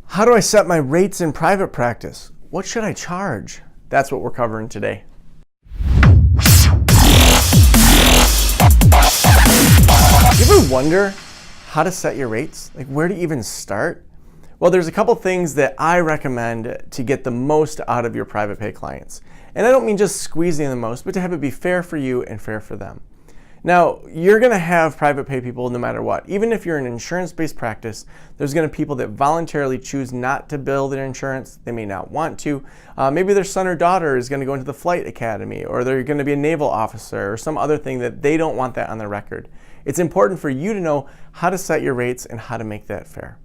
How do I set my rates in private practice? What should I charge? That's what we're covering today. You ever wonder how to set your rates? Like where to even start? Well, there's a couple things that I recommend to get the most out of your private pay clients. And I don't mean just squeezing the most, but to have it be fair for you and fair for them. Now, you're going to have private pay people no matter what. Even if you're an insurance-based practice, there's going to be people that voluntarily choose not to bill their insurance. They may not want to. Maybe their son or daughter is going to go into the flight academy, or they're going to be a naval officer, or some other thing that they don't want that on their record. It's important for you to know how to set your rates and how to make that fair.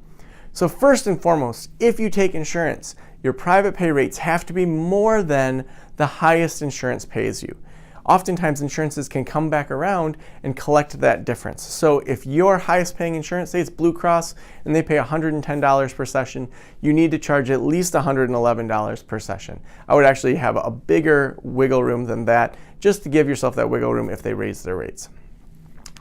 So first and foremost, if you take insurance, your private pay rates have to be more than the highest insurance pays you. Oftentimes insurances can come back around and collect that difference. So if your highest paying insurance, say it's Blue Cross, and they pay $110 per session, you need to charge at least $111 per session. I would actually have a bigger wiggle room than that, just to give yourself that wiggle room if they raise their rates.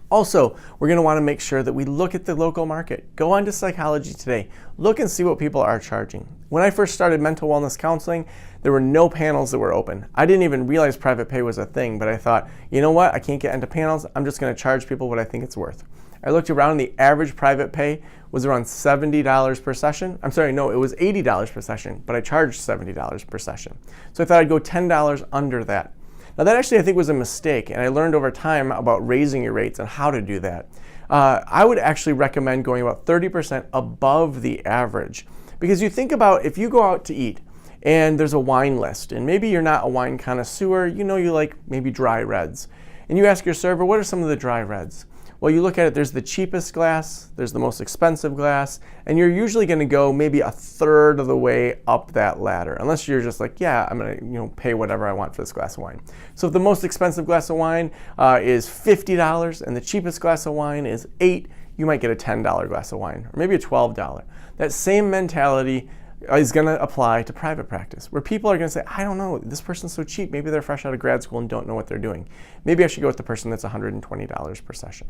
Also, we're going to want to make sure that we look at the local market. Go on to Psychology Today. Look and see what people are charging. When I first started mental wellness counseling, there were no panels that were open. I didn't even realize private pay was a thing, but I thought, you know what? I can't get into panels. I'm just going to charge people what I think it's worth. I looked around, the average private pay was around $70 per session. I'm sorry, no, it was $80 per session, but I charged $70 per session. So I thought I'd go $10 under that. Now that actually I think was a mistake, and I learned over time about raising your rates and how to do that. I would actually recommend going about 30% above the average, because you think about if you go out to eat and there's a wine list, and maybe you're not a wine connoisseur, you know you like maybe dry reds, and you ask your server, what are some of the dry reds? Well, you look at it, there's the cheapest glass, there's the most expensive glass, and you're usually going to go maybe a third of the way up that ladder, unless you're just like, yeah, I'm going to pay whatever I want for this glass of wine. So if the most expensive glass of wine is $50 and the cheapest glass of wine is $8, you might get a $10 glass of wine, or maybe a $12. That same mentality is going to apply to private practice, where people are going to say, I don't know, this person's so cheap, maybe they're fresh out of grad school and don't know what they're doing. Maybe I should go with the person that's $120 per session.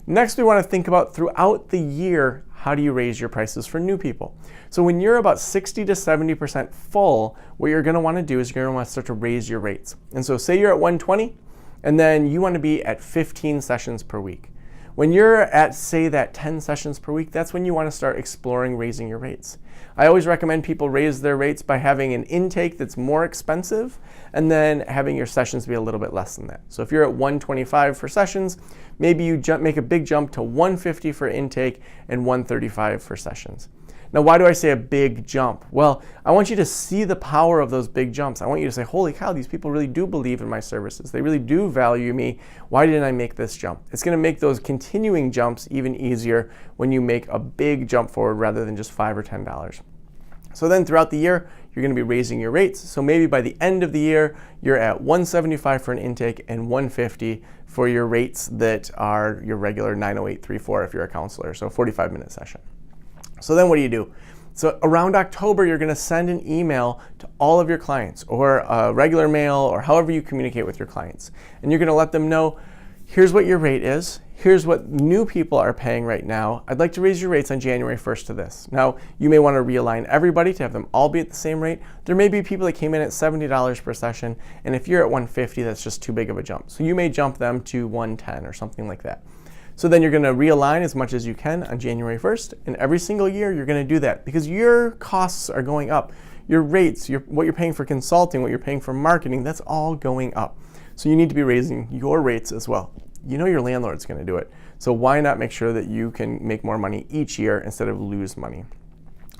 Next, we want to think about throughout the year, how do you raise your prices for new people? So when you're about 60 to 70% full, what you're going to want to do is you're going to want to start to raise your rates. And so say you're at 120, and then you want to be at 15 sessions per week. When you're at, say, that 10 sessions per week, that's when you want to start exploring raising your rates. I always recommend people raise their rates by having an intake that's more expensive and then having your sessions be a little bit less than that. So if you're at 125 for sessions, maybe you make a big jump to 150 for intake and 135 for sessions. Now, why do I say a big jump? Well, I want you to see the power of those big jumps. I want you to say, holy cow, these people really do believe in my services. They really do value me. Why didn't I make this jump? It's going to make those continuing jumps even easier when you make a big jump forward rather than just $5 or $10. So then throughout the year, you're going to be raising your rates. So maybe by the end of the year, you're at 175 for an intake and 150 for your rates that are your regular 90834 if you're a counselor, so a 45-minute session. So then what do? So around October, you're going to send an email to all of your clients, or a regular mail, or however you communicate with your clients. And you're going to let them know, here's what your rate is. Here's what new people are paying right now. I'd like to raise your rates on January 1st to this. Now, you may want to realign everybody to have them all be at the same rate. There may be people that came in at $70 per session, and if you're at 150, that's just too big of a jump. So you may jump them to 110 or something like that. So then you're going to realign as much as you can on January 1st, and every single year you're going to do that because your costs are going up. Your rates, what you're paying for consulting, what you're paying for marketing, that's all going up. So you need to be raising your rates as well. You know your landlord's going to do it. So why not make sure that you can make more money each year instead of lose money?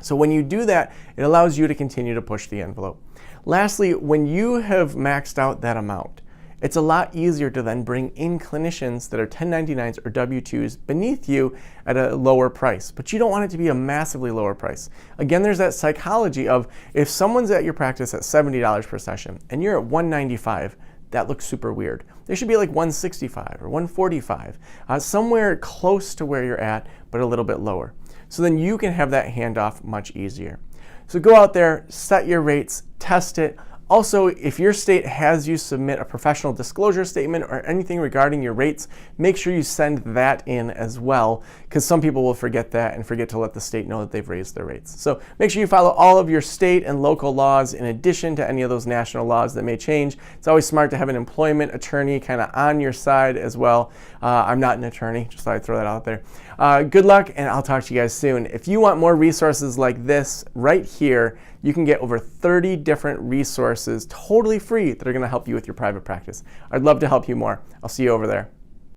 So when you do that, it allows you to continue to push the envelope. Lastly, when you have maxed out that amount, it's a lot easier to then bring in clinicians that are 1099s or W-2s beneath you at a lower price. But you don't want it to be a massively lower price. Again, there's that psychology of if someone's at your practice at $70 per session and you're at $195, that looks super weird. They should be like $165 or $145, somewhere close to where you're at, but a little bit lower. So then you can have that handoff much easier. So go out there, set your rates, test it, Also, if your state has you submit a professional disclosure statement or anything regarding your rates, make sure you send that in as well, because some people will forget that and forget to let the state know that they've raised their rates. So make sure you follow all of your state and local laws in addition to any of those national laws that may change. It's always smart to have an employment attorney kind of on your side as well. I'm not an attorney, just thought I'd throw that out there. Good luck, and I'll talk to you guys soon. If you want more resources like this right here, you can get over 30 different resources totally free that are going to help you with your private practice. I'd love to help you more. I'll see you over there.